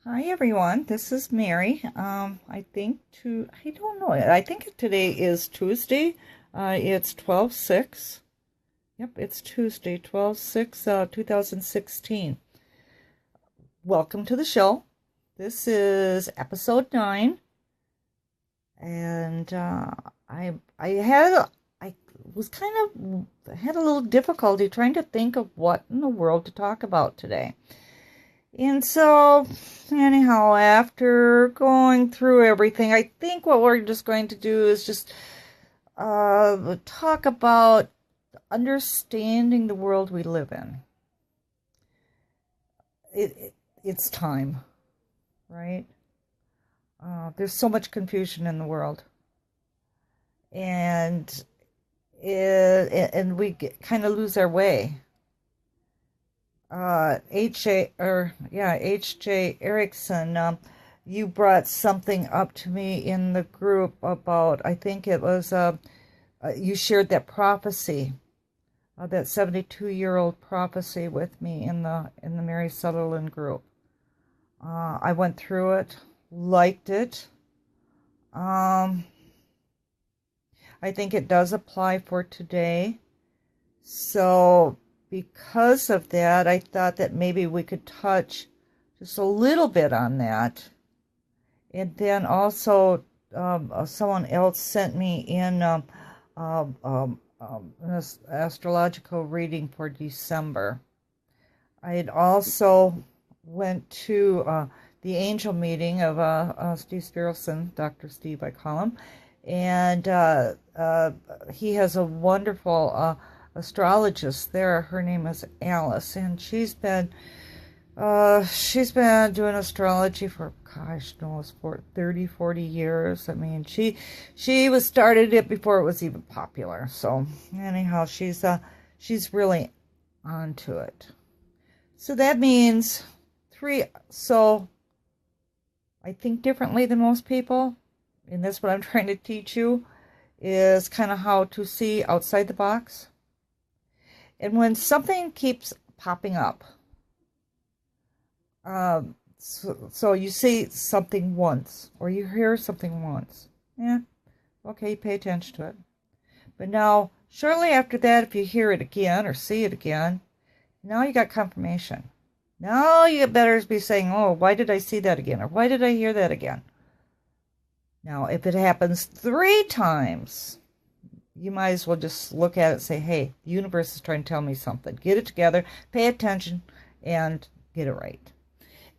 Hi everyone, this is Mary. I don't know. I think today is Tuesday. It's 12/6. Yep, it's Tuesday, 12/6, 2016. Welcome to the show. This is episode 9. And I was had a little difficulty trying to think of what in the world to talk about today. And so, anyhow, after going through everything, I think what we're just going to do is just talk about understanding the world we live in. It's time, right? There's so much confusion in the world, and we kind of lose our way. H.J. Erickson, you brought something up to me in the group about, I think it was, you shared that prophecy, that 72-year-old prophecy with me in the Mary Sutherland group. I went through it, liked it. I think it does apply for today. So because of that, I thought that maybe we could touch just a little bit on that. And then also, someone else sent me in an astrological reading for December. I had also went to the angel meeting of Steve Spirelson, Dr. Steve, I call him, and he has a wonderful astrologist there. Her name is Alice, and she's been doing astrology for, for 30, 40 years. I mean, she started it before it was even popular. So anyhow, she's really onto it. So that means 3. So I think differently than most people, and that's what I'm trying to teach you, is kind of how to see outside the box. And when something keeps popping up, so you see something once, or you hear something once, okay, pay attention to it. But now, shortly after that, if you hear it again or see it again, now you got confirmation. Now you better be saying, oh, why did I see that again? Or why did I hear that again? Now, if it happens 3 times, you might as well just look at it and say, hey, the universe is trying to tell me something. Get it together, pay attention, and get it right.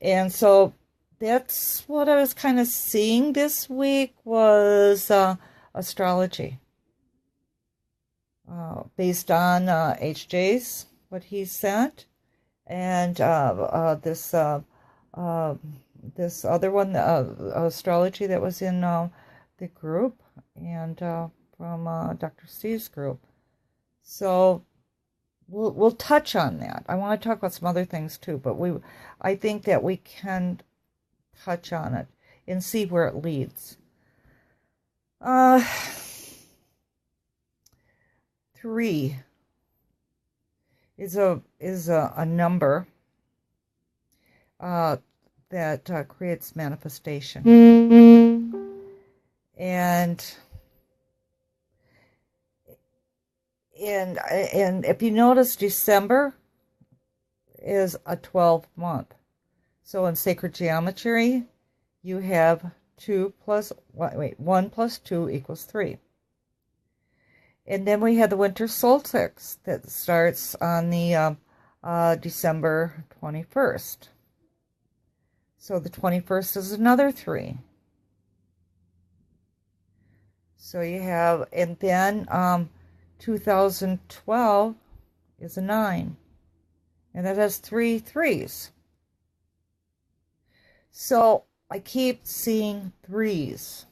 And so that's what I was kind of seeing this week was astrology. Based on HJ's, what he said, and this other one, astrology that was in the group, and from Dr. Steve's group. So we'll touch on that. I want to talk about some other things too, but I think that we can touch on it and see where it leads. 3 is a number that creates manifestation. And if you notice, December is a 12 month. So in sacred geometry, you have 1 plus 2 equals 3. And then we have the winter solstice that starts on the December 21st. So the 21st is another 3. So you have, and then 2012 is a 9. And that has 3 3s. So I keep seeing 3s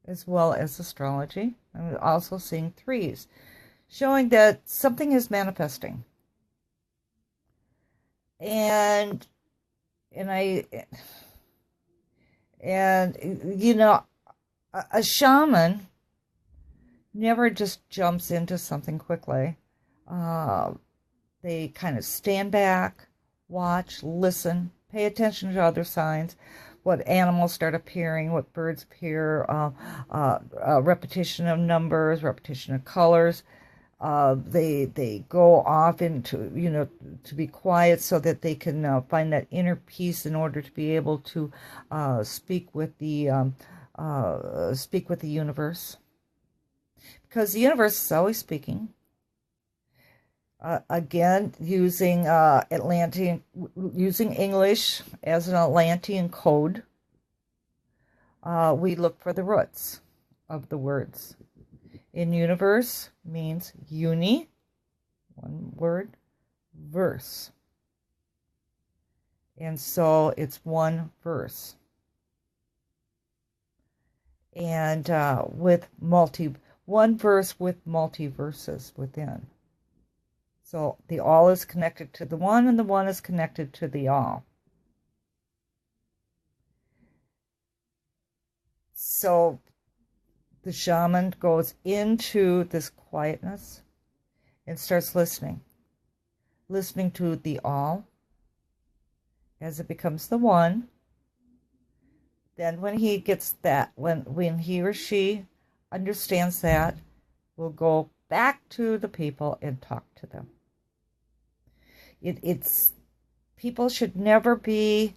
as well as astrology. I'm also seeing 3s, showing that something is manifesting. And you know, a shaman never just jumps into something quickly. They kind of stand back, watch, listen, Pay attention to other signs. What animals start appearing, what birds appear, repetition of numbers, repetition of colors. They go off into, to be quiet so that they can find that inner peace in order to be able to speak with the universe, because the universe is always speaking. Again, using using English as an Atlantean code, we look for the roots of the words. In universe means uni, one word, verse. And so it's one verse. And with one verse with multiverses within. So the all is connected to the one, and the one is connected to the all. So the shaman goes into this quietness and starts listening to the all as it becomes the one. Then when he gets that, when he or she understands that, we'll go back to the people and talk to them. People should never be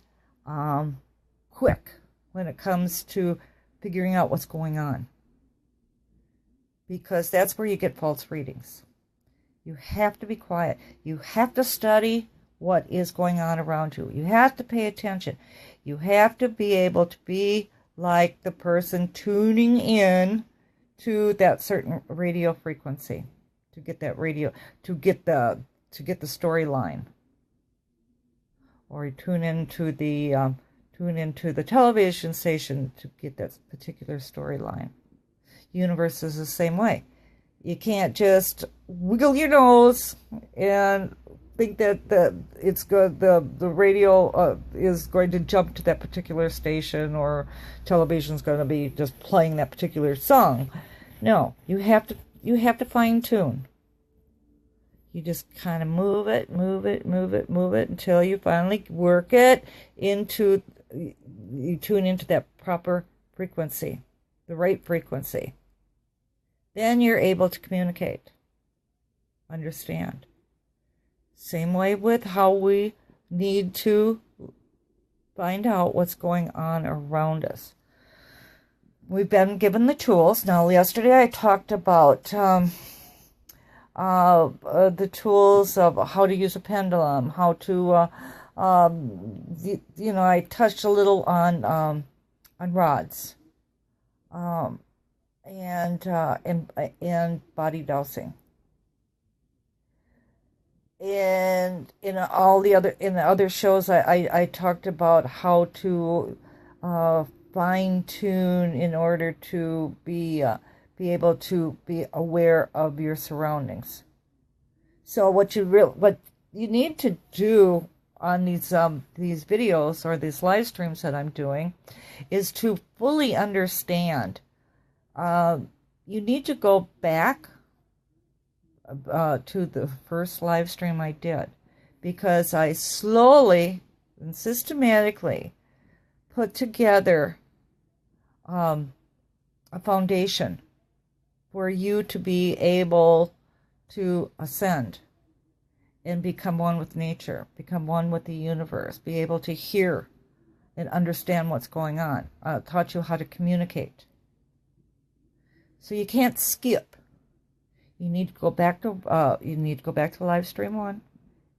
quick when it comes to figuring out what's going on, because that's where you get false readings. You have to be quiet. You have to study what is going on around you. You have to pay attention. You have to be able to be like the person tuning in to that certain radio frequency, to get that radio, to get the storyline, or tune into the television station to get that particular storyline. Universe is the same way. You can't just wiggle your nose and think that it's good. The radio is going to jump to that particular station, or television is going to be just playing that particular song. No, you have to fine tune. You just kind of move it until you finally work it into, you tune into that proper frequency, the right frequency. Then you're able to communicate, understand. Same way with how we need to find out what's going on around us. We've been given the tools. Now, yesterday I talked about the tools of how to use a pendulum, how to, I touched a little on rods, and body dowsing. And in the other shows, I talked about how to fine tune in order to be able to be aware of your surroundings. So what you need to do on these videos or these live streams that I'm doing is to fully understand. You need to go back to the first live stream I did, because I slowly and systematically put together a foundation for you to be able to ascend and become one with nature, become one with the universe, be able to hear and understand what's going on. I taught you how to communicate. So you can't skip. You need to go back to live stream 1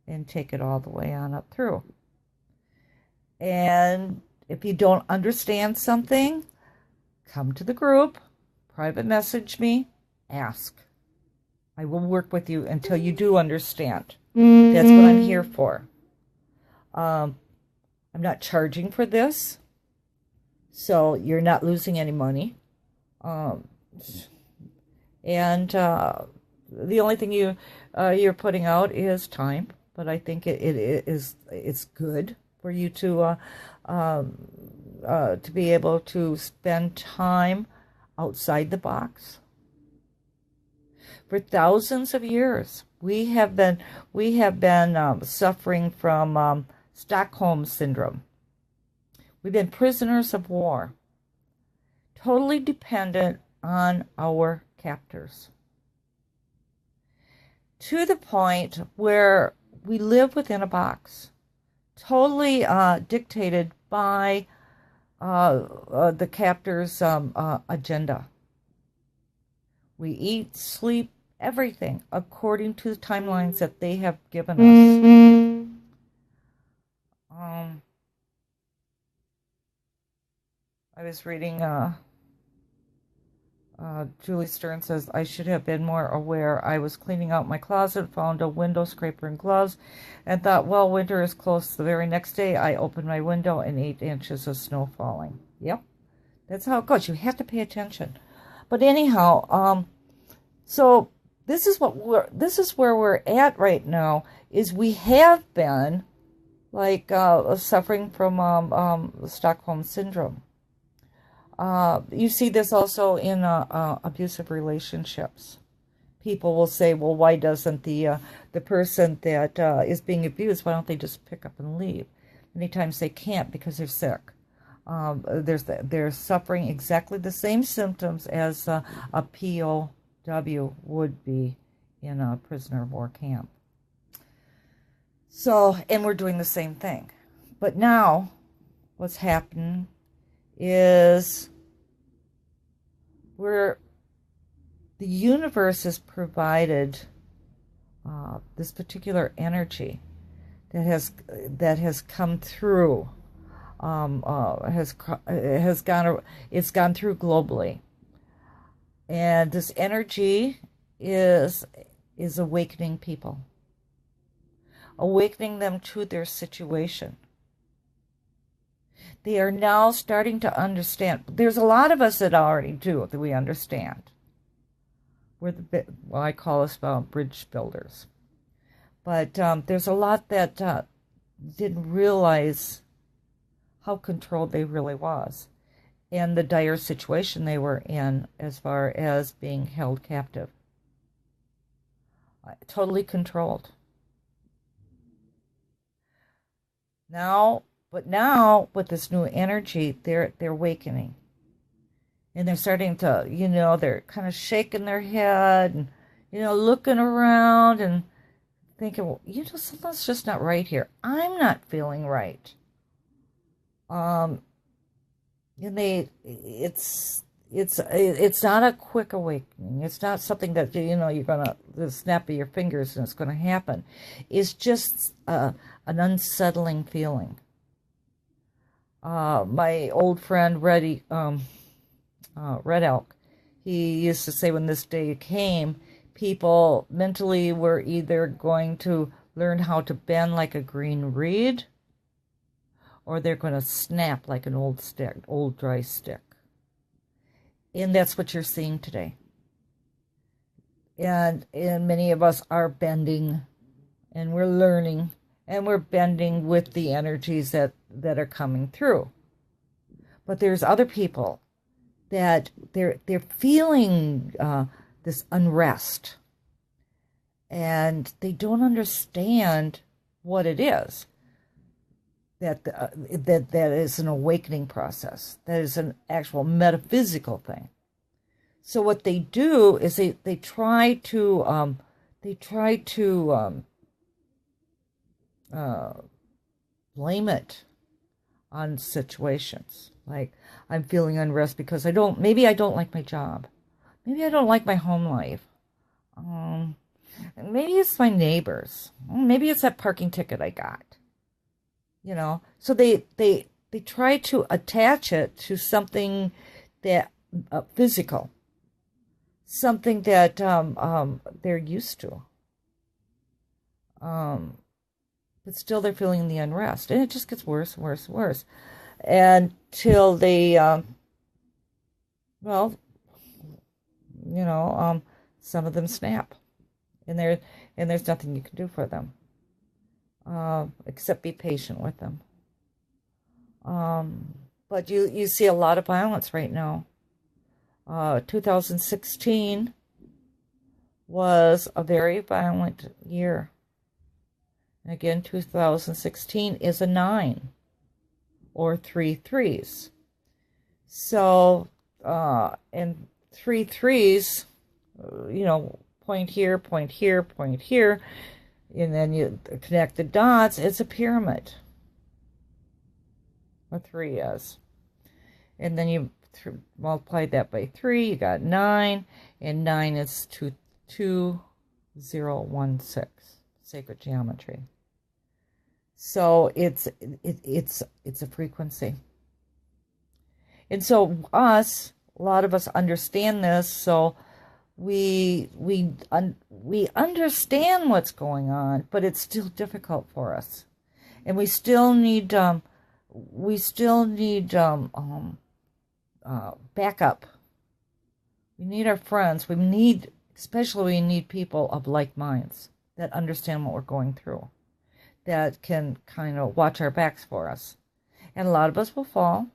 and take it all the way on up through. And if you don't understand something, come to the group, private message me, ask. I will work with you until you do understand. That's what I'm here for. I'm not charging for this, so you're not losing any money. And the only thing you're putting out is time, but I think it's good for you to be able to spend time outside the box. For thousands of years, we have been suffering from Stockholm Syndrome. We've been prisoners of war, totally dependent on our captors, to the point where we live within a box, totally dictated by the captor's agenda. We eat, sleep, everything according to the timelines that they have given us. I was reading, Julie Stern says, I should have been more aware. I was cleaning out my closet, found a window scraper and gloves, and thought, well, winter is close. The very next day, I opened my window and 8 inches of snow falling. Yep, that's how it goes. You have to pay attention. But anyhow, so this is where we're at right now. Is we have been like suffering from Stockholm Syndrome. You see this also in abusive relationships. People will say, well, why doesn't the person that is being abused, why don't they just pick up and leave? Many times they can't because they're sick. They're suffering exactly the same symptoms as a POW would be in a prisoner of war camp. So, and we're doing the same thing. But now, what's happening is where the universe has provided this particular energy that has come through, it's gone through globally, and this energy is awakening people, awakening them to their situation. They are now starting to understand. There's a lot of us that already do, that we understand. We're I call us bridge builders. But there's a lot that didn't realize how controlled they really was and the dire situation they were in as far as being held captive. Totally controlled. But now, with this new energy, they're awakening. And they're starting to, they're kind of shaking their head and, looking around and thinking, well, something's just not right here. I'm not feeling right. And it's not a quick awakening. It's not something that, you're going to snap of your fingers and it's going to happen. It's just an unsettling feeling. My old friend Red Elk, he used to say when this day came, people mentally were either going to learn how to bend like a green reed, or they're going to snap like an old dry stick. And that's what you're seeing today. And many of us are bending, and we're learning, and we're bending with the energies that are coming through. But there's other people that they're feeling this unrest, and they don't understand what it is. That is an awakening process. That is an actual metaphysical thing. So what they do is they try to blame it on situations. Like, I'm feeling unrest because maybe I don't like my job. Maybe I don't like my home life. Maybe it's my neighbors. Maybe it's that parking ticket I got. So they try to attach it to something that physical, something that they're used to. But still they're feeling the unrest, and it just gets worse and worse and worse until they, some of them snap, and there's nothing you can do for them. Except be patient with them. But you see a lot of violence right now. 2016 was a very violent year. Again, 2016 is a 9 or 3 threes. So, and 3 threes, point here, point here, point here, and then you connect the dots. It's a pyramid. A 3 is. And then you multiply that by 3, you got 9, and 9 is 2016, sacred geometry. So it's a frequency. And so a lot of us understand this, so we understand what's going on, but it's still difficult for us. And we still need backup. We need our friends. Especially we need people of like minds that understand what we're going through, that can kind of watch our backs for us. And a lot of us will fall.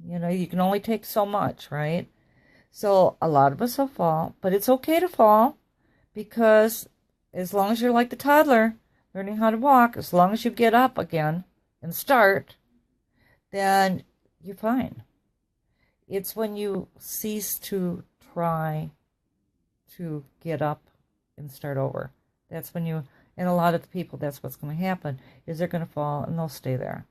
You can only take so much, right? So a lot of us will fall, but it's okay to fall, because as long as you're like the toddler learning how to walk, as long as you get up again and start, then you're fine. It's when you cease to try to get up and start over. That's when and a lot of the people, that's what's going to happen, is they're going to fall and they'll stay there.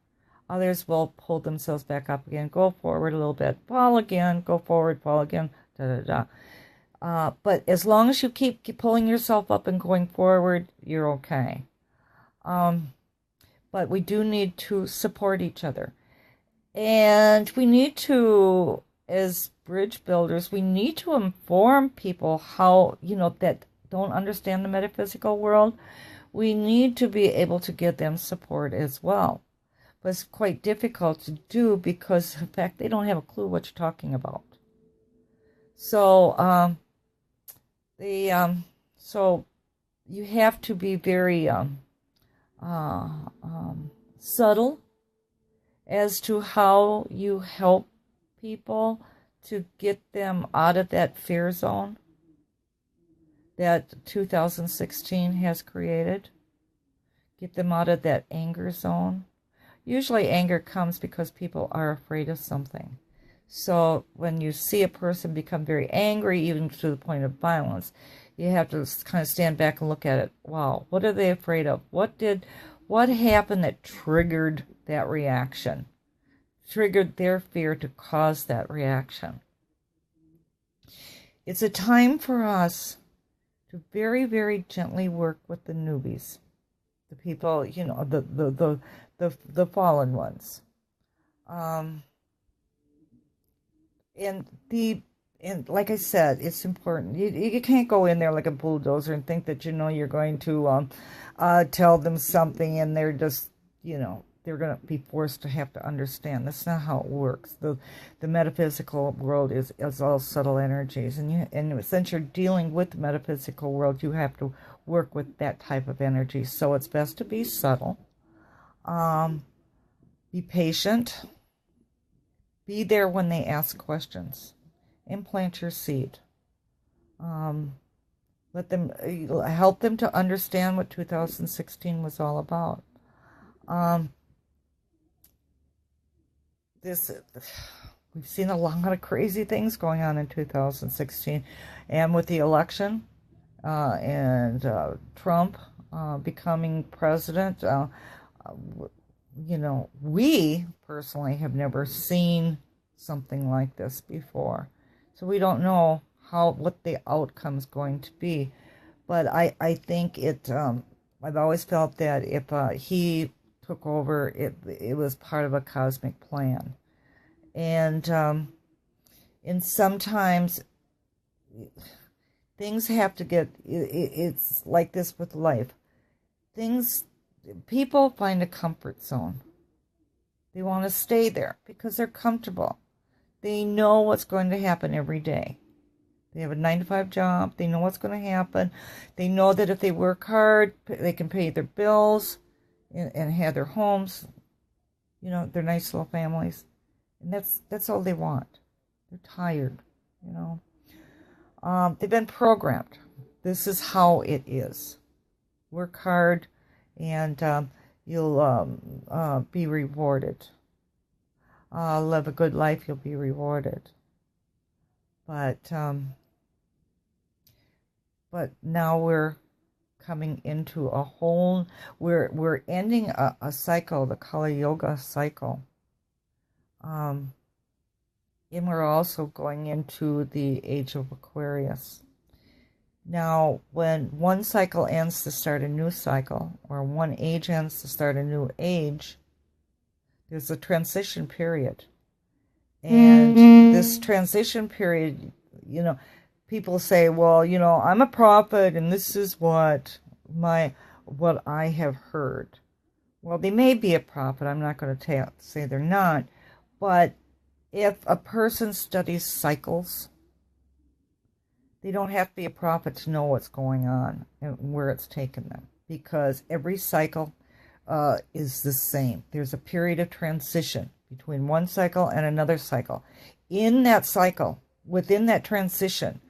Others will pull themselves back up again, go forward a little bit, fall again, go forward, fall again, but as long as you keep pulling yourself up and going forward, you're okay. But we do need to support each other. And we need to, as bridge builders, we need to inform people how, that don't understand the metaphysical world. We need to be able to give them support as well. But it's quite difficult to do because, in fact, they don't have a clue what you're talking about. So, so you have to be very subtle as to how you help people to get them out of that fear zone that 2016 has created. Get them out of that anger zone. Usually anger comes because people are afraid of something. So when you see a person become very angry, even to the point of violence, you have to kind of stand back and look at it. Wow, what are they afraid of? What happened that triggered that reaction? Triggered their fear to cause that reaction. It's a time for us to very, very gently work with the newbies, the people, the fallen ones, and like I said, it's important. You can't go in there like a bulldozer and think that you're going to tell them something, and they're just they're going to be forced to have to understand. That's not how it works. The metaphysical world is all subtle energies, and since you're dealing with the metaphysical world, you have to work with that type of energy. So it's best to be subtle. Be patient. Be there when they ask questions. Implant your seed. Let them help them to understand what 2016 was all about. We've seen a lot of crazy things going on in 2016, and with the election and Trump becoming president, we personally have never seen something like this before, so we don't know what the outcome is going to be. But I think I've always felt that if he took over, it was part of a cosmic plan. And sometimes things have to get, it's like this with life. People find a comfort zone. They want to stay there because they're comfortable. They know what's going to happen every day. They have a 9-to-5 job. They know what's going to happen. They know that if they work hard, they can pay their bills and have their homes, their nice little families. And that's all they want. They're tired, They've been programmed. This is how it is. Work hard and you'll be rewarded. Live a good life, you'll be rewarded. But now we're coming into a whole, we're ending a cycle, the Kali Yoga cycle. And we're also going into the age of Aquarius. Now, when one cycle ends to start a new cycle, or one age ends to start a new age, there's a transition period. And this transition period, people say, well, I'm a prophet and this is what I have heard. Well, they may be a prophet. I'm not going to say they're not. But if a person studies cycles, they don't have to be a prophet to know what's going on and where it's taken them, because every cycle is the same. There's a period of transition between one cycle and another cycle. In that cycle, within that transition,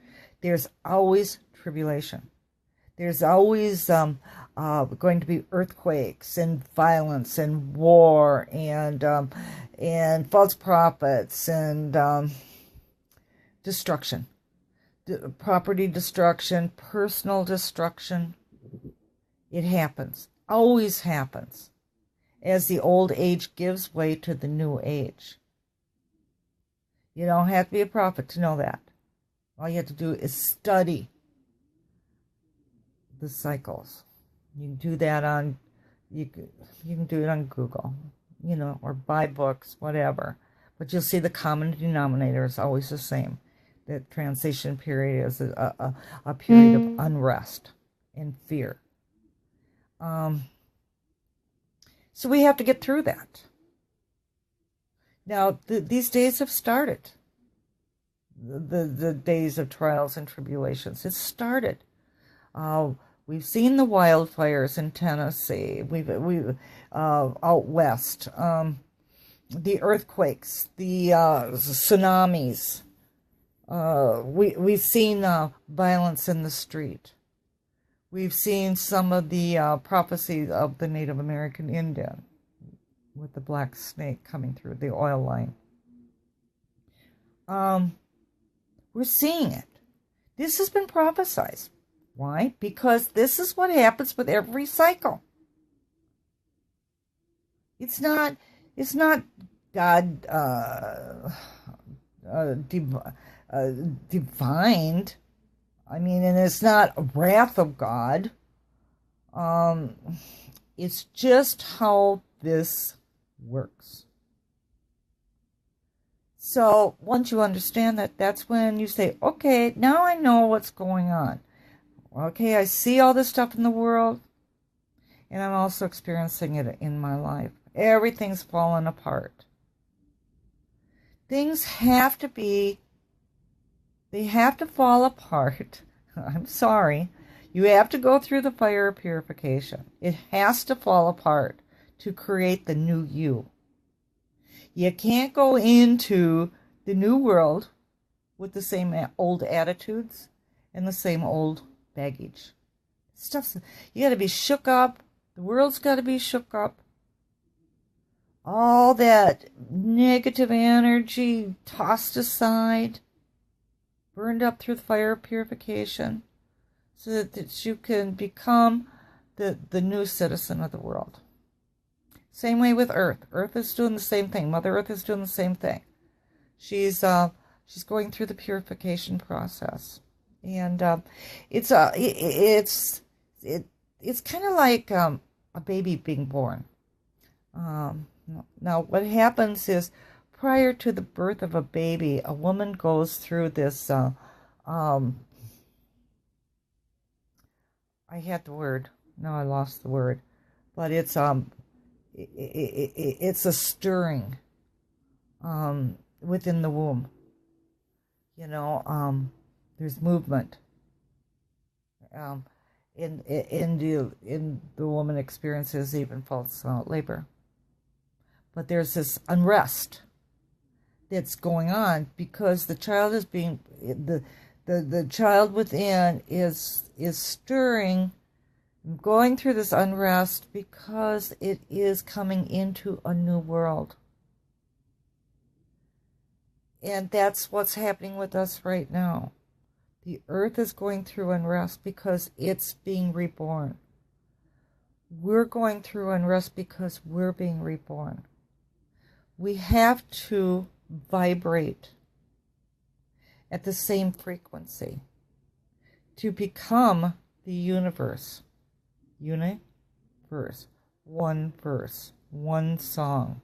there's always tribulation. There's always going to be earthquakes and violence and war and false prophets and destruction. Property destruction, personal destruction. It happens. Always happens as the old age gives way to the new age. You don't have to be a prophet to know that. All you have to do is study the cycles. You can do that on, you can do it on Google, or buy books, whatever. But you'll see the common denominator is always the same. The transition period is a period of unrest and fear. So we have to get through that. Now, these days have started. The days of trials and tribulations. It started. We've seen the wildfires in Tennessee. We've out west. The earthquakes, the tsunamis. We've seen violence in the street. We've seen some of the prophecies of the Native American Indian with the black snake coming through the oil line. We're seeing it. This has been prophesied. Why? Because this is what happens with every cycle. It's not God divined. And it's not a wrath of God. It's just how this works. So once you understand that, that's when you say, okay, now I know what's going on. Okay, I see all this stuff in the world, and I'm also experiencing it in my life. Everything's fallen apart. Things have to fall apart. I'm sorry. You have to go through the fire of purification. It has to fall apart to create the new you. You can't go into the new world with the same old attitudes and the same old baggage. You got to be shook up. The world's got to be shook up. All that negative energy tossed aside, burned up through the fire of purification, so that you can become the new citizen of the world. Same way with Earth. Earth is doing the same thing. Mother Earth is doing the same thing. She's going through the purification process, and it's kind of like a baby being born. Now, what happens is, prior to the birth of a baby, a woman goes through this. I had the word. Now I lost the word, but it's a stirring within the womb. There's movement. In the woman experiences even false labor, but there's this unrest that's going on because the child is being the child within is stirring going through this unrest because it is coming into a new world. And that's what's happening with us right now. The earth is going through unrest because it's being reborn. We're going through unrest because we're being reborn. We have to vibrate at the same frequency to become the universe. Universe. One verse. One song.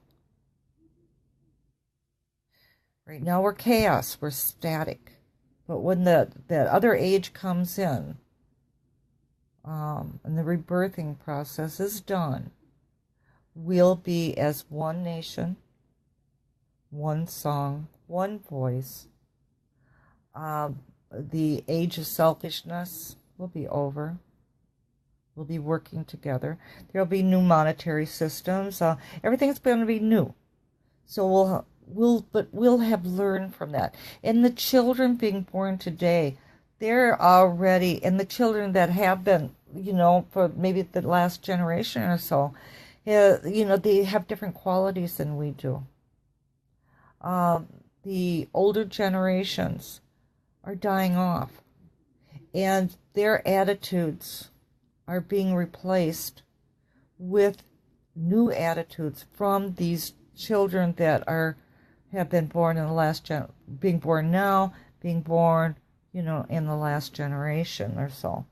Right now we're chaos. We're static. But when that other age comes in, and the rebirthing process is done, we'll be as one nation, one song, one voice. The age of selfishness will be over. We'll be working together. There'll be new monetary systems. Everything's going to be new. So we'll have learned from that. And the children being born today, they're already, and the children that have been, for maybe the last generation or so, they have different qualities than we do. The older generations are dying off, and their attitudes are being replaced with new attitudes from these children that have been born in the last being born now, being born, in the last generation or so.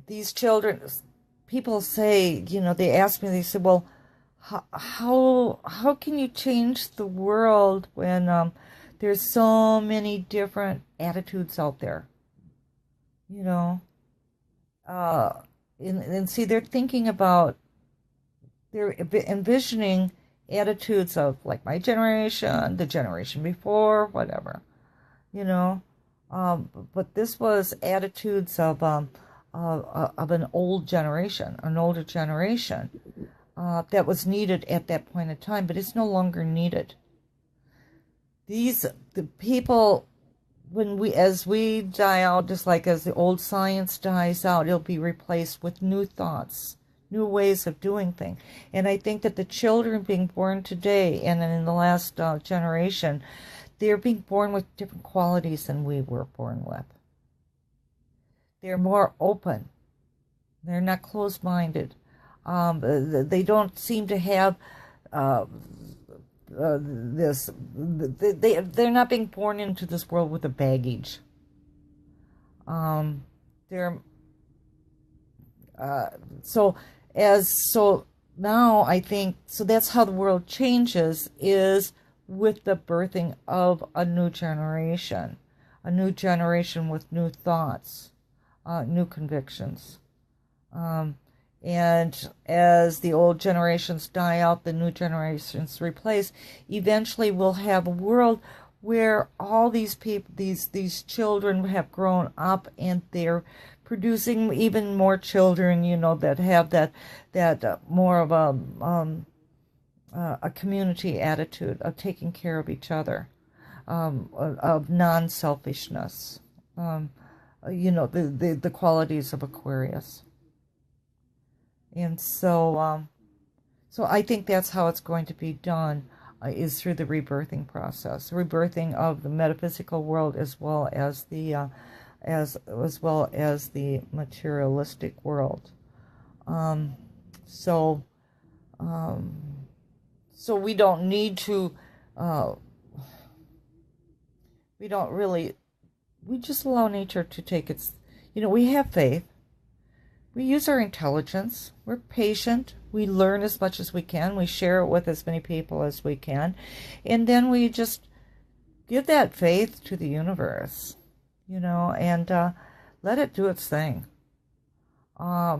These children, people say, they ask me, they say, well, how can you change the world when there's so many different attitudes out there? And see, they're thinking about, they're envisioning attitudes of like my generation, the generation before, whatever, but this was attitudes of an older generation that was needed at that point in time, but it's no longer needed. The people, as we die out, just like as the old science dies out, it'll be replaced with new thoughts, new ways of doing things. And I think that the children being born today and in the last generation, they're being born with different qualities than we were born with. They're more open. They're not closed-minded. They don't seem to have this. They're not being born into this world with a baggage. So now I think, so that's how the world changes, is with the birthing of a new generation with new thoughts, new convictions. And as the old generations die out, the new generations replace, eventually we'll have a world where all these people, these children have grown up and they're producing even more children, that have that more of a community attitude of taking care of each other, of non-selfishness, the qualities of Aquarius. And so I think that's how it's going to be done, is through the rebirthing process, rebirthing of the metaphysical world as well as the materialistic world. So we don't need to. We just allow nature to take its. We have faith. We use our intelligence. We're patient. We learn as much as we can. We share it with as many people as we can. And then we just give that faith to the universe, and let it do its thing.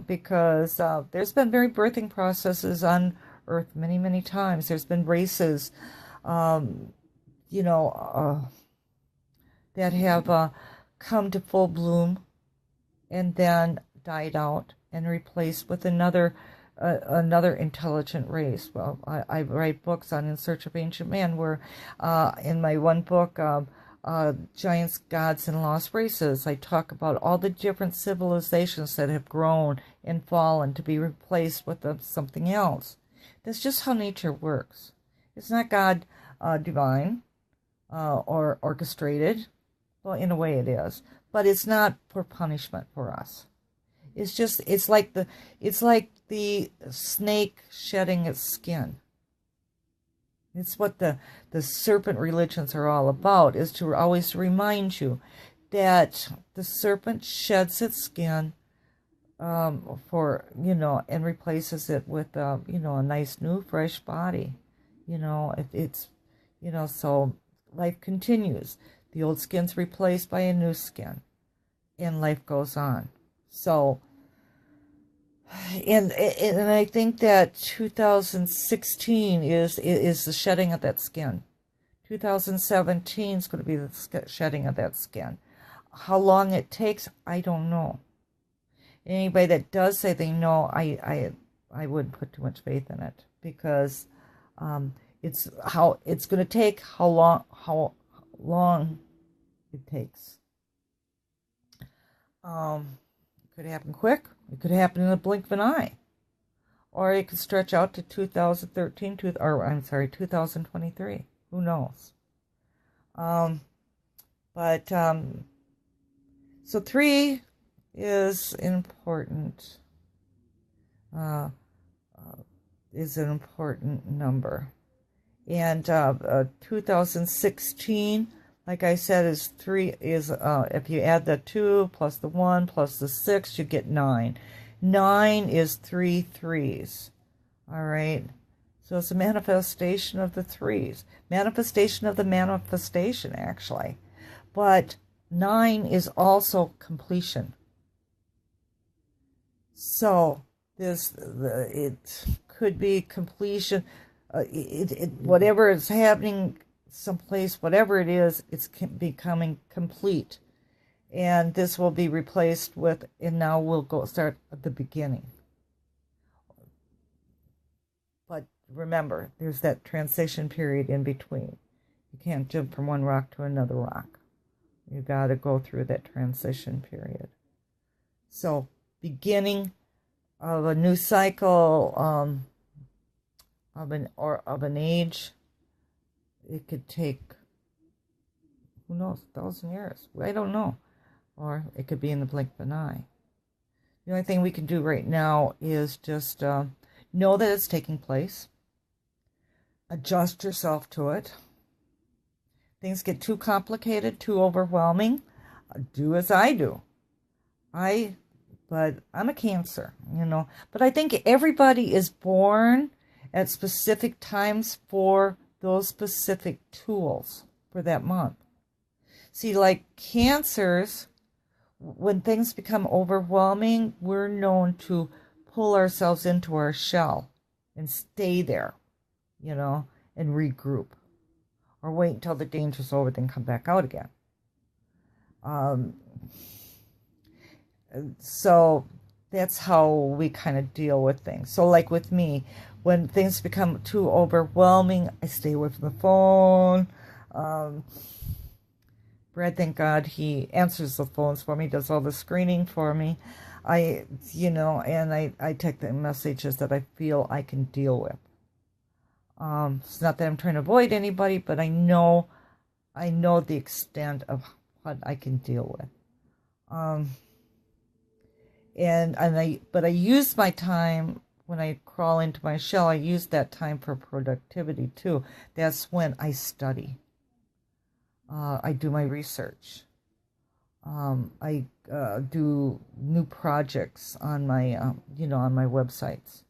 Because there's been very birthing processes on Earth many, many times. There's been races, that have come to full bloom and then died out and replaced with another intelligent race. Well, I write books on In Search of Ancient Man, where in my one book giants, gods, and lost races. I talk about all the different civilizations that have grown and fallen to be replaced with something else. That's just how nature works. It's not God divine or orchestrated. Well, in a way it is, but it's not for punishment for us. It's like the snake shedding its skin. It's what the serpent religions are all about, is to always remind you that the serpent sheds its skin for, and replaces it with, a nice new fresh body. So life continues. The old skin's replaced by a new skin, and life goes on. So, and I think that 2016 is the shedding of that skin. 2017 is going to be the shedding of that skin. How long it takes, I don't know. Anybody that does say they know, I wouldn't put too much faith in it, because it's going to take how long it takes. It could happen quick. It could happen in the blink of an eye, or it could stretch out to 2023. Who knows? So 3 is important. Is an important number, and 2016. Like I said, is 3 is, if you add the 2 plus the 1 plus the 6, you get 9. 9 is 3 threes. All right. So it's a manifestation of the threes. Manifestation of the manifestation, actually. But 9 is also completion. So it could be completion. Whatever is happening someplace, whatever it is, it's becoming complete, and this will be replaced with, and now we'll start at the beginning. But remember, there's that transition period in between. You can't jump from one rock to another rock. You got to go through that transition period. So, beginning of a new cycle of an age. It could take, who knows, 1,000 years. I don't know. Or it could be in the blink of an eye. The only thing we can do right now is just know that it's taking place. Adjust yourself to it. Things get too complicated, too overwhelming. Do as I do. But I'm a Cancer, But I think everybody is born at specific times for those specific tools for that month. See, like Cancers, when things become overwhelming, we're known to pull ourselves into our shell and stay there, and regroup. Or wait until the danger's over, then come back out again. So that's how we kind of deal with things. So like with me, when things become too overwhelming, I stay away from the phone. Brad, thank God, he answers the phones for me, does all the screening for me. I take the messages that I feel I can deal with. It's not that I'm trying to avoid anybody, but I know the extent of what I can deal with. But I use my time when I crawl into my shell. I use that time for productivity too. That's when I study. I do my research. I do new projects on my on my websites.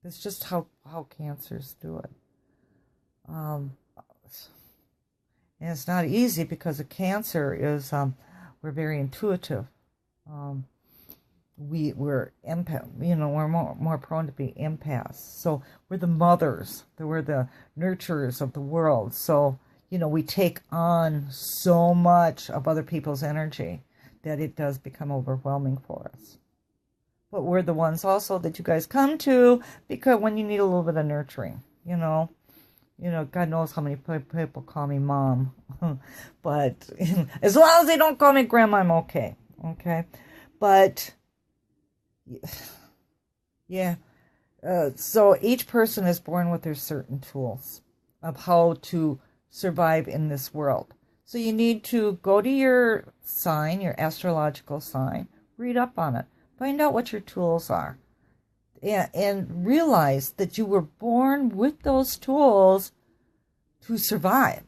It's just how Cancers do it. And it's not easy because a Cancer is, we're very intuitive. We're empath, we're more prone to be empaths. So we're the mothers, we're the nurturers of the world. So, we take on so much of other people's energy that it does become overwhelming for us. But we're the ones also that you guys come to because when you need a little bit of nurturing, God knows how many people call me mom. But as long as they don't call me grandma, I'm okay. Okay. But yeah. So each person is born with their certain tools of how to survive in this world. So you need to go to your sign, your astrological sign, read up on it, find out what your tools are, and realize that you were born with those tools to survive.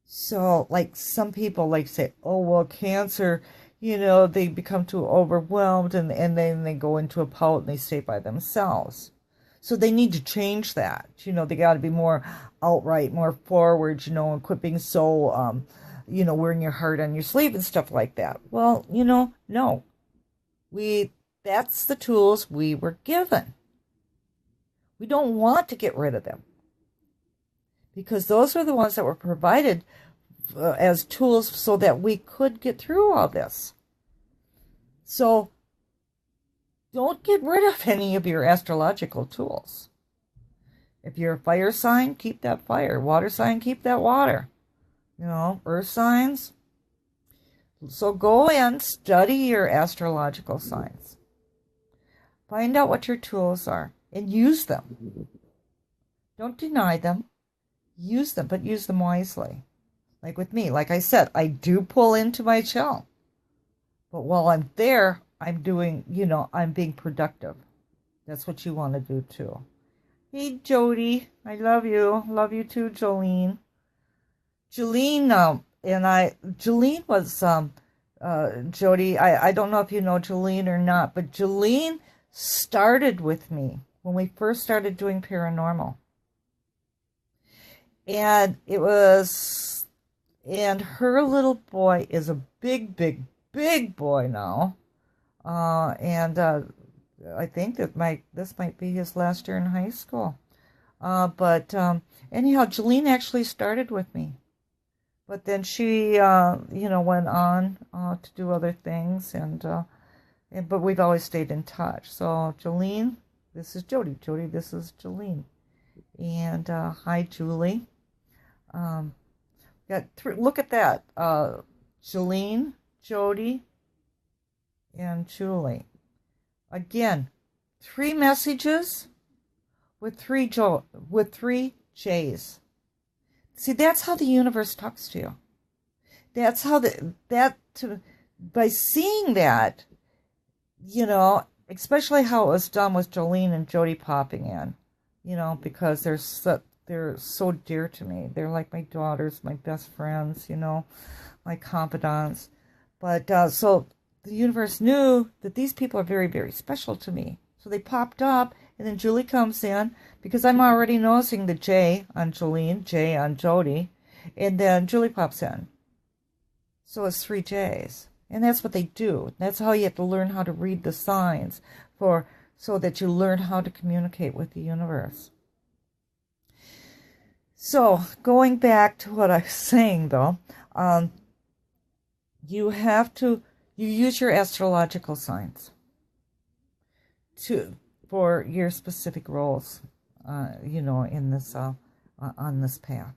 So, like some people say, oh, well, Cancer, they become too overwhelmed and then they go into a pout and they stay by themselves. So they need to change that. They got to be more outright, more forward, and quit being so, wearing your heart on your sleeve and stuff like that. Well, no. That's the tools we were given. We don't want to get rid of them because those are the ones that were provided as tools so that we could get through all this. So don't get rid of any of your astrological tools. If you're a fire sign, keep that fire. Water sign, keep that water. Earth signs. So go and study your astrological signs. Find out what your tools are and use them. Don't deny them. Use them, but use them wisely. Like with me, like I said, I do pull into my shell. But while I'm there, I'm doing, I'm being productive. That's what you want to do too. Hey, Jody, I love you. Love you too, Jolene. Jolene, Jolene was, Jody, I don't know if you know Jolene or not, but Jolene started with me when we first started doing paranormal. And her little boy is a big, big, big boy now. I think that this might be his last year in high school. But anyhow, Jolene actually started with me. But then she, went on to do other things. But we've always stayed in touch. So Jolene, this is Jody. Jody, this is Jolene. And hi, Julie. Look at that. Jolene, Jody, and Julie. Again, 3 messages with 3 J's. See, that's how the universe talks to you. That's how by seeing that, especially how it was done with Jolene and Jody popping in, because they're so dear to me. They're like my daughters, my best friends, my confidants. But so the universe knew that these people are very, very special to me. So they popped up, and then Julie comes in because I'm already noticing the J on Jolene, J on Jody, and then Julie pops in. So it's 3 J's. And that's what they do. That's how you have to learn how to read the signs so that you learn how to communicate with the universe. So going back to what I was saying, though, you use your astrological signs for your specific roles, in this on this path,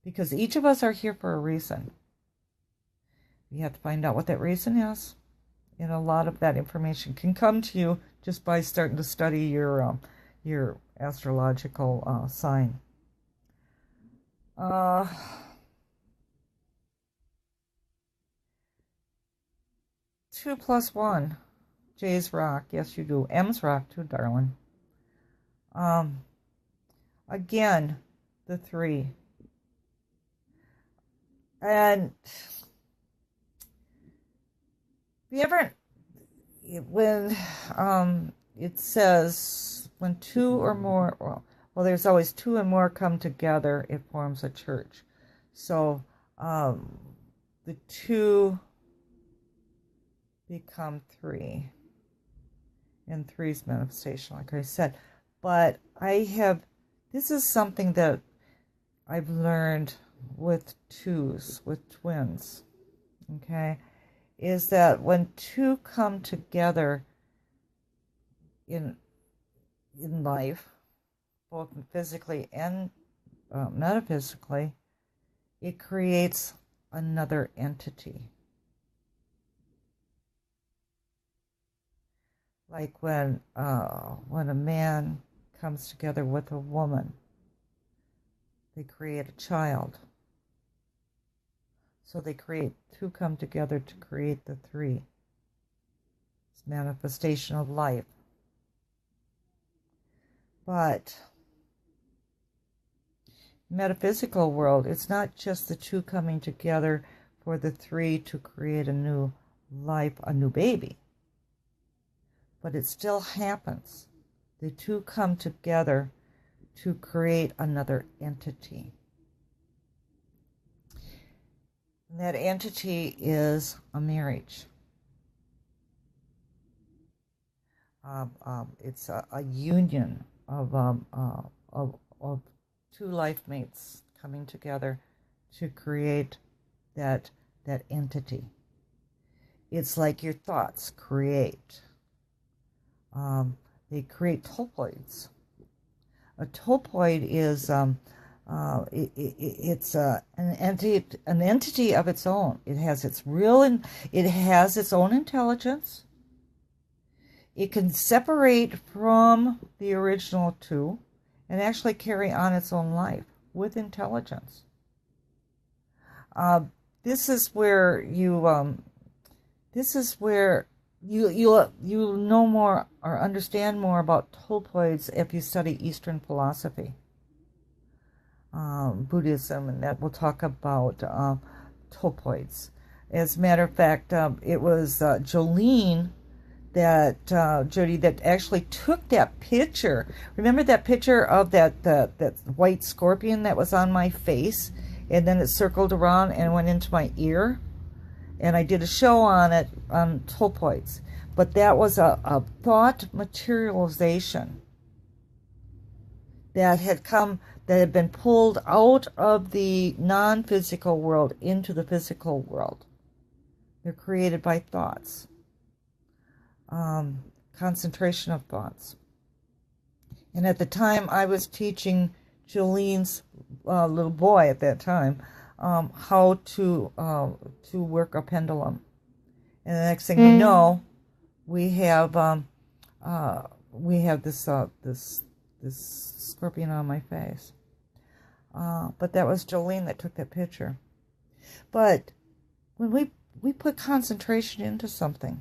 because each of us are here for a reason. You have to find out what that reason is, and a lot of that information can come to you just by starting to study your astrological sign. 2 + 1. J's rock. Yes, you do. M's rock too, darling. Again, the 3. And when it says when 2 or more, well, there's always 2 and more come together, it forms a church. So the 2 become 3, and 3's manifestation, like I said. But this is something that I've learned with 2s, with twins, okay, is that when 2 come together, in life, both physically and metaphysically, it creates another entity. Like when a man comes together with a woman, they create a child. So they create two come together to create the three. It's manifestation of life. But metaphysical world, it's not just the two coming together for the three to create a new life, a new baby. But it still happens. The two come together to create another entity. And that entity is a marriage. It's a union of two life mates coming together to create that entity. It's like your thoughts create. They create toploids. A toploid is it's an entity of its own. It has its own intelligence. It can separate from the original two and actually carry on its own life with intelligence. This is where you know more or understand more about toploids if you study Eastern philosophy, Buddhism, and that we'll talk about toploids. As a matter of fact, it was Jolene Jody, that actually took that picture. Remember that picture of that white scorpion that was on my face, and then it circled around and went into my ear? And I did a show on it, on toploids. But that was a thought materialization that had been pulled out of the non-physical world into the physical world. They're created by thoughts. Concentration of thoughts. And at the time I was teaching Jolene's little boy at that time how to work a pendulum. And the next thing you know, we have this scorpion on my face. But that was Jolene that took that picture. But when we put concentration into something,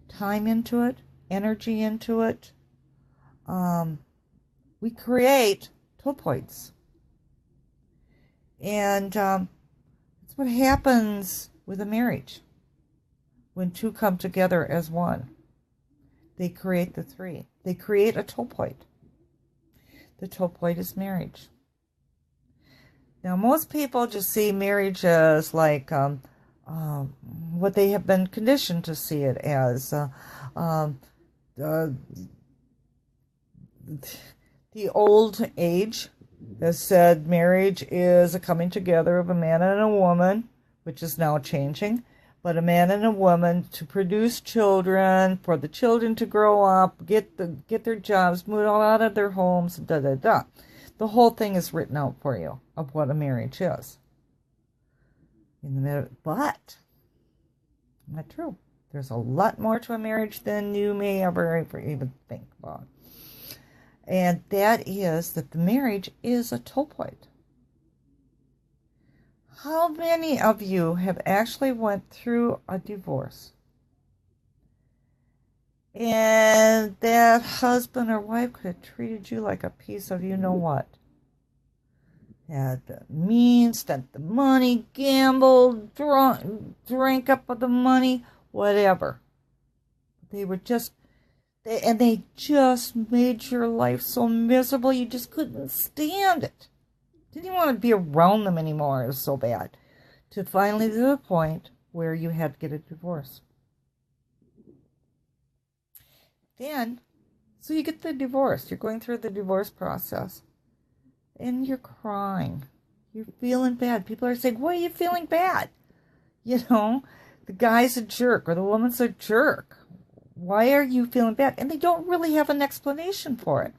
time into it, energy into it, we create toploids. And that's what happens with a marriage. When two come together as one, they create the three. They create a toploid. The toploid is marriage. Now, most people just see marriage as like what they have been conditioned to see it as. The old age has said marriage is a coming together of a man and a woman, which is now changing, but a man and a woman to produce children, for the children to grow up, get their jobs, move out of their homes, The whole thing is written out for you of what a marriage is. But not true. There's a lot more to a marriage than you may ever even think about. And that is that the marriage is a toploid. How many of you have actually went through a divorce? And that husband or wife could have treated you like a piece of you-know-what. Had the means, spent the money, gambled, drank up of the money, whatever. They just made your life so miserable you just couldn't stand it. Didn't even want to be around them anymore. It was so bad. To finally to the point where you had to get a divorce. Then, so you get the divorce. You're going through the divorce process. And you're crying. You're feeling bad. People are saying, why are you feeling bad? You know, the guy's a jerk or the woman's a jerk. Why are you feeling bad? And they don't really have an explanation for it,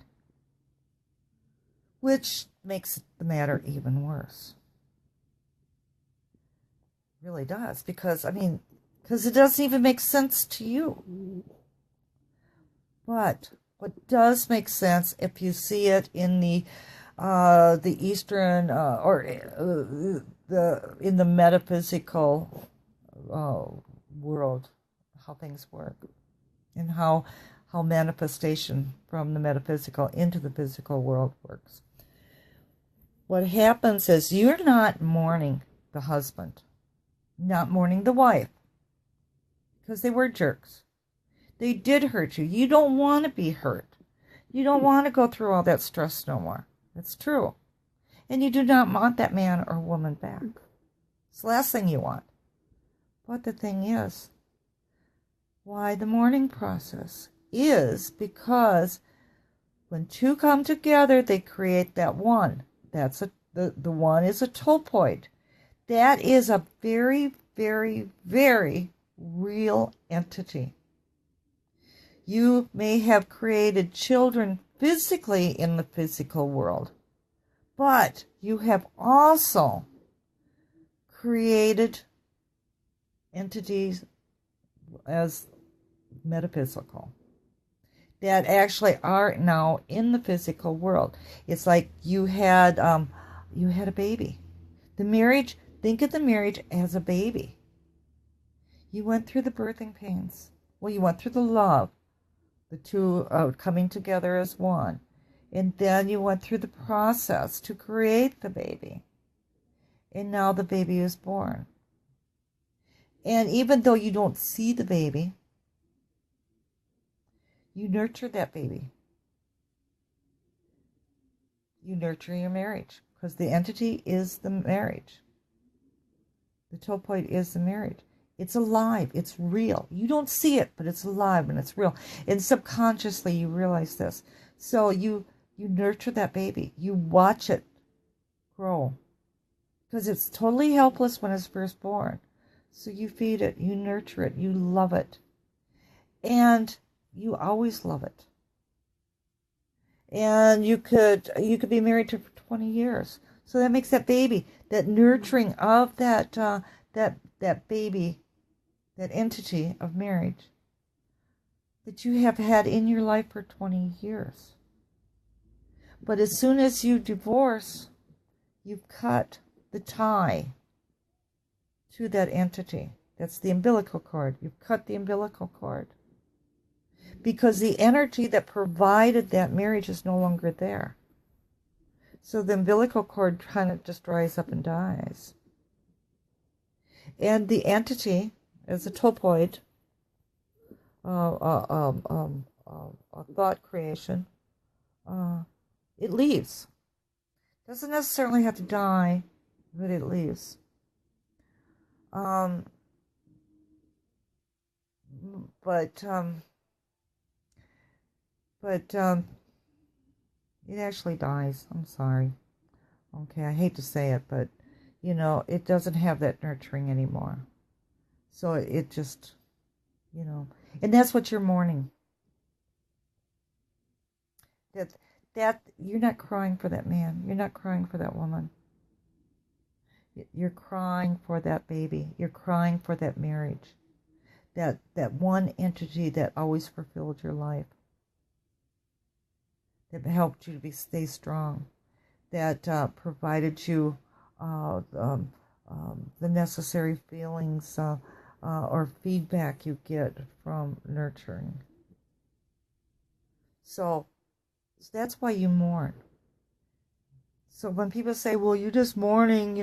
which makes the matter even worse. It really does, because it doesn't even make sense to you. But what does make sense, if you see it in the Eastern in the metaphysical world, how things work, and how manifestation from the metaphysical into the physical world works. What happens is you're not mourning the husband, not mourning the wife, because they were jerks. They did hurt you. You don't want to be hurt. You don't want to go through all that stress no more. That's true. And you do not want that man or woman back. It's the last thing you want. But the thing is, why the mourning process is because when two come together, they create that one. The one is a topoi. That is a very, very, very real entity. You may have created children physically in the physical world, but you have also created entities as metaphysical that actually are now in the physical world. It's like you had a baby. The marriage, think of the marriage as a baby. You went through the birthing pains. Well, you went through the love, the two coming together as one. And then you went through the process to create the baby. And now the baby is born. And even though you don't see the baby, you nurture that baby. You nurture your marriage, because the entity is the marriage. The topoi is the marriage. It's alive. It's real. You don't see it, but it's alive and it's real. And subconsciously you realize this. So you nurture that baby. You watch it grow, because it's totally helpless when it's first born. So you feed it, you nurture it, you love it. And you always love it. And you could be married to for 20 years. So that makes that baby, that nurturing of that baby, that entity of marriage, that you have had in your life for 20 years. But as soon as you divorce, you've cut the tie to that entity. That's the umbilical cord. You've cut the umbilical cord. Because the energy that provided that marriage is no longer there. So the umbilical cord kind of just dries up and dies. And the entity, as a topoi, a thought creation, it leaves. Doesn't necessarily have to die, but it leaves. But it actually dies. I'm sorry. Okay, I hate to say it, but it doesn't have that nurturing anymore. So it just, and that's what you're mourning. That you're not crying for that man. You're not crying for that woman. You're crying for that baby. You're crying for that marriage. That one entity that always fulfilled your life. That helped you to stay strong. That provided you the necessary feelings or feedback you get from nurturing. So that's why you mourn. So when people say, well, you're just mourning,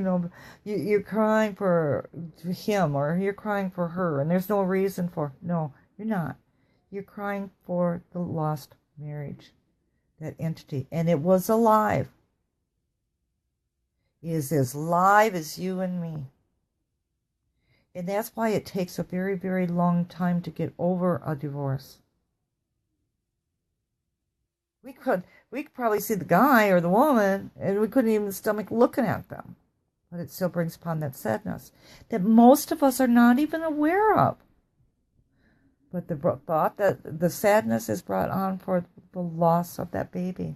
you're crying for him or you're crying for her and there's no reason for, no, you're not. You're crying for the lost marriage, that entity. And it was alive. It is as live as you and me. And that's why it takes a very, very long time to get over a divorce. We could probably see the guy or the woman, and we couldn't even stomach looking at them. But it still brings upon that sadness that most of us are not even aware of. But the thought that the sadness is brought on for the loss of that baby,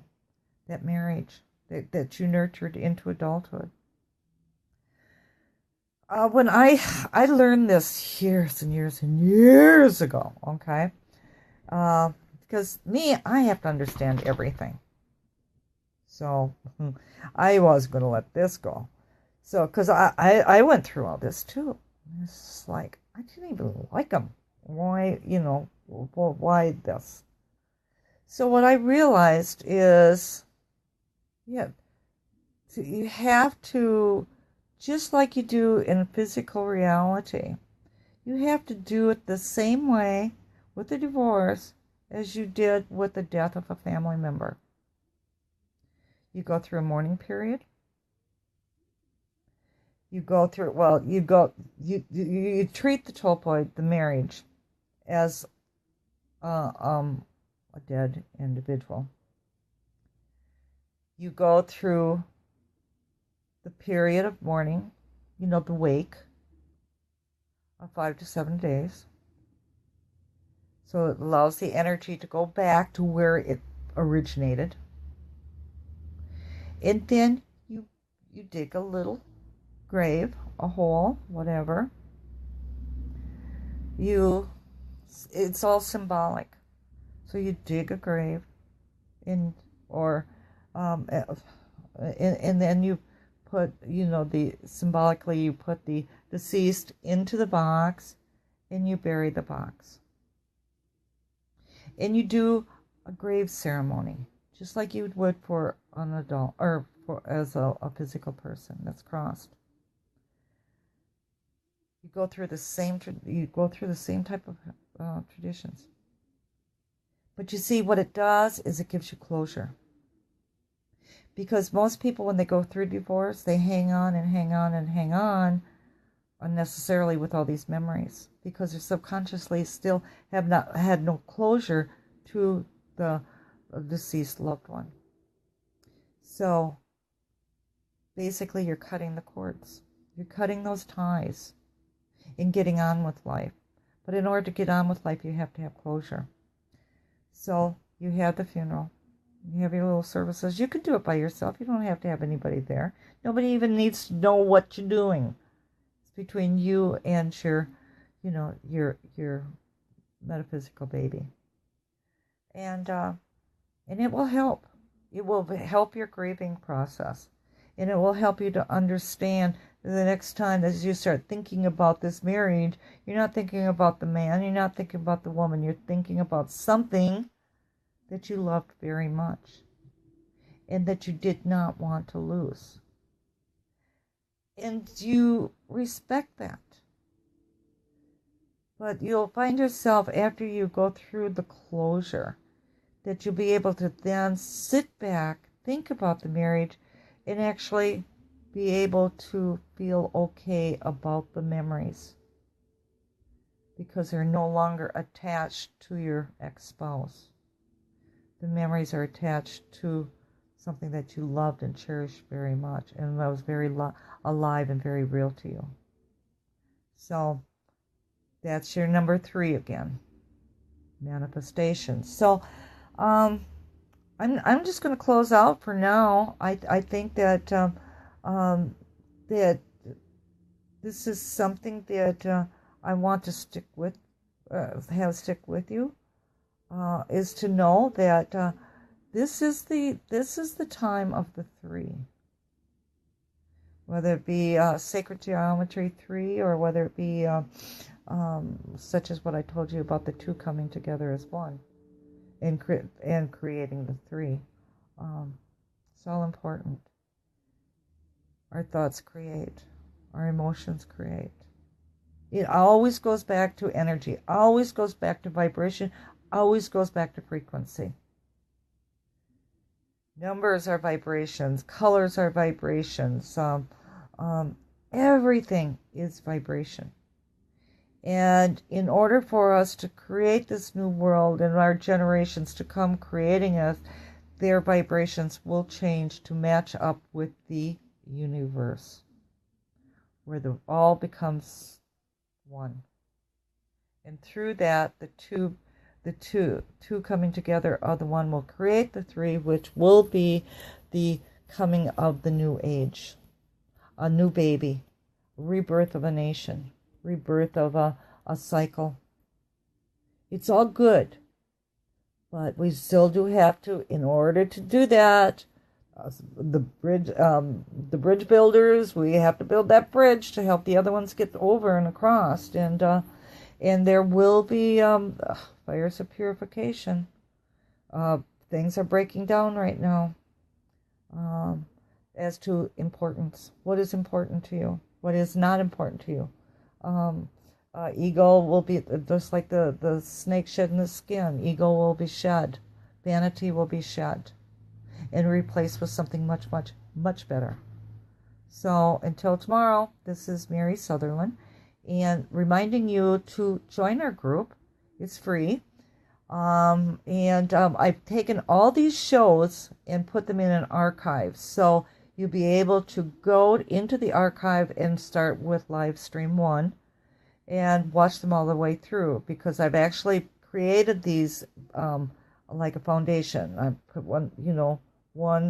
that marriage that you nurtured into adulthood. When I learned this years and years and years ago, okay, because me, I have to understand everything. So I was going to let this go. So, because I went through all this too. It's just like, I didn't even like them. Why, why this? So what I realized is, yeah, you have to, just like you do in physical reality, you have to do it the same way with a divorce as you did with the death of a family member. You go through a mourning period. You go through, well, you treat the topoi, the marriage, as a dead individual. You go through the period of mourning, the wake of 5 to 7 days. So it allows the energy to go back to where it originated. And then you dig a little grave, a hole, whatever. It's all symbolic. So you dig a grave, and then you put, symbolically you put the deceased into the box, and you bury the box. And you do a grave ceremony, just like you would for an adult, or as a physical person that's crossed. You go through the same type of traditions. But you see, what it does is it gives you closure. Because most people, when they go through divorce, they hang on and hang on and hang on unnecessarily with all these memories, because they subconsciously still have not had no closure to the deceased loved one. So basically, you're cutting the cords. You're cutting those ties and getting on with life. But in order to get on with life, you have to have closure. So you have the funeral. You have your little services. You can do it by yourself. You don't have to have anybody there. Nobody even needs to know what you're doing. It's between you and your metaphysical baby. And it will help. It will help your grieving process. And it will help you to understand the next time as you start thinking about this marriage, you're not thinking about the man, you're not thinking about the woman, you're thinking about something that you loved very much and that you did not want to lose. And you respect that. But you'll find yourself, after you go through the closure, that you'll be able to then sit back, think about the marriage, and actually be able to feel okay about the memories, because they're no longer attached to your ex-spouse. The memories are attached to something that you loved and cherished very much, and that was very alive and very real to you. So that's your number 3 again, manifestation. So I'm just going to close out for now. I think that that this is something that I want to stick with you, is to know that this is the time of the 3, whether it be sacred geometry 3, or whether it be such as what I told you about the 2 coming together as 1 and creating the 3. It's all important. Our thoughts create. Our emotions create. It always goes back to energy. Always goes back to vibration. Always goes back to frequency. Numbers are vibrations. Colors are vibrations. Everything is vibration. And in order for us to create this new world and our generations to come creating us, their vibrations will change to match up with the universe, where all becomes one. And through that, the two coming together are the one will create the three, which will be the coming of the new age, a new baby, rebirth of a nation, rebirth of a cycle. It's all good, but we still do have to, in order to do that, the bridge builders, we have to build that bridge to help the other ones get over and across, and there will be fires of purification. Things are breaking down right now. As to importance, what is important to you, what is not important to you. Ego will be just like the snake shedding the skin. Ego will be shed, vanity will be shed, and replaced with something much, much, much better. So until tomorrow, this is Mary Sutherland, and reminding you to join our group. It's free. I've taken all these shows and put them in an archive. So you'll be able to go into the archive and start with live stream 1 and watch them all the way through, because I've actually created these like a foundation. I put one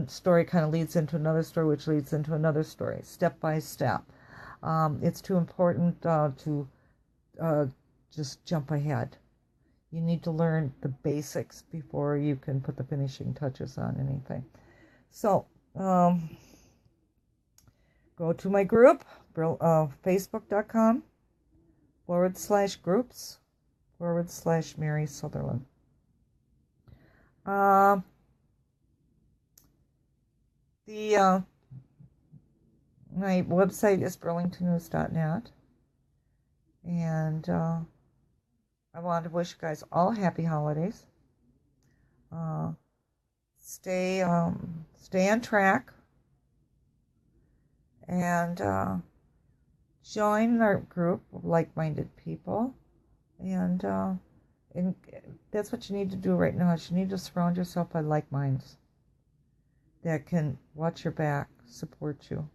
story kind of leads into another story, which leads into another story, step by step. It's too important to just jump ahead. You need to learn the basics before you can put the finishing touches on anything. So, go to my group, facebook.com/groups/Mary Sutherland. My website is burlingtonnews.net, and I want to wish you guys all happy holidays. Stay on track, and join our group of like-minded people, and that's what you need to do right now. Is you need to surround yourself by like minds that can watch your back, support you.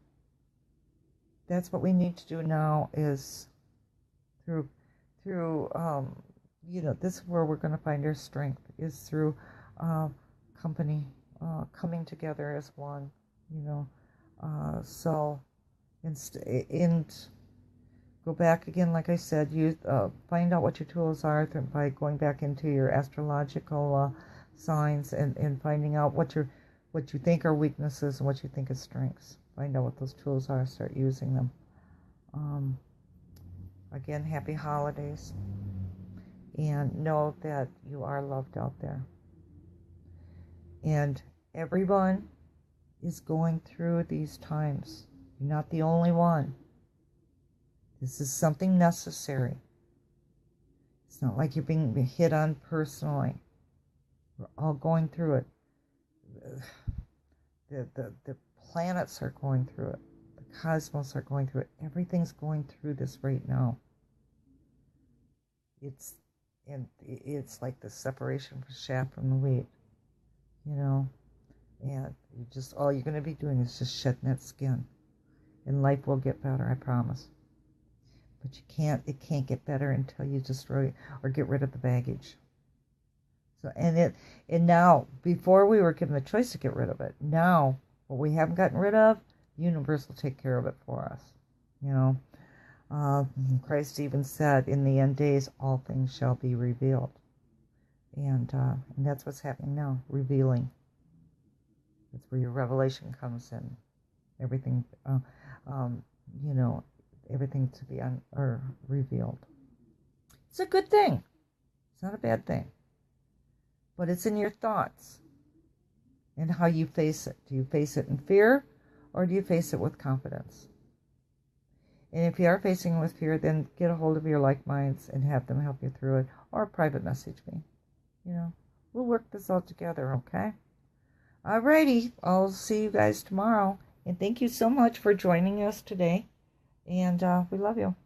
That's what we need to do now. Is through this is where we're going to find our strength, is through company, coming together as one, so and go back again, like I said, find out what your tools are by going back into your astrological signs and finding out what you think are weaknesses and what you think is strengths. Find out what those tools are, start using them. Again, happy holidays, and know that you are loved out there. And everyone is going through these times. You're not the only one. This is something necessary. It's not like you're being hit on personally. We're all going through it. The planets are going through it. The cosmos are going through it. Everything's going through this right now. It's like the separation of the chaff from the wheat, and all you're going to be doing is just shedding that skin, and life will get better, I promise. But it can't get better until you destroy or get rid of the baggage. So and now, before we were given the choice to get rid of it, now what we haven't gotten rid of, the universe will take care of it for us. Christ even said, in the end days, all things shall be revealed. And that's what's happening now, revealing. That's where your revelation comes in. Everything, everything to be revealed. It's a good thing. It's not a bad thing. But it's in your thoughts and how you face it. Do you face it in fear, or do you face it with confidence? And if you are facing it with fear, then get a hold of your like minds and have them help you through it, or private message me. We'll work this all together, okay? Alrighty, I'll see you guys tomorrow. And thank you so much for joining us today. And we love you.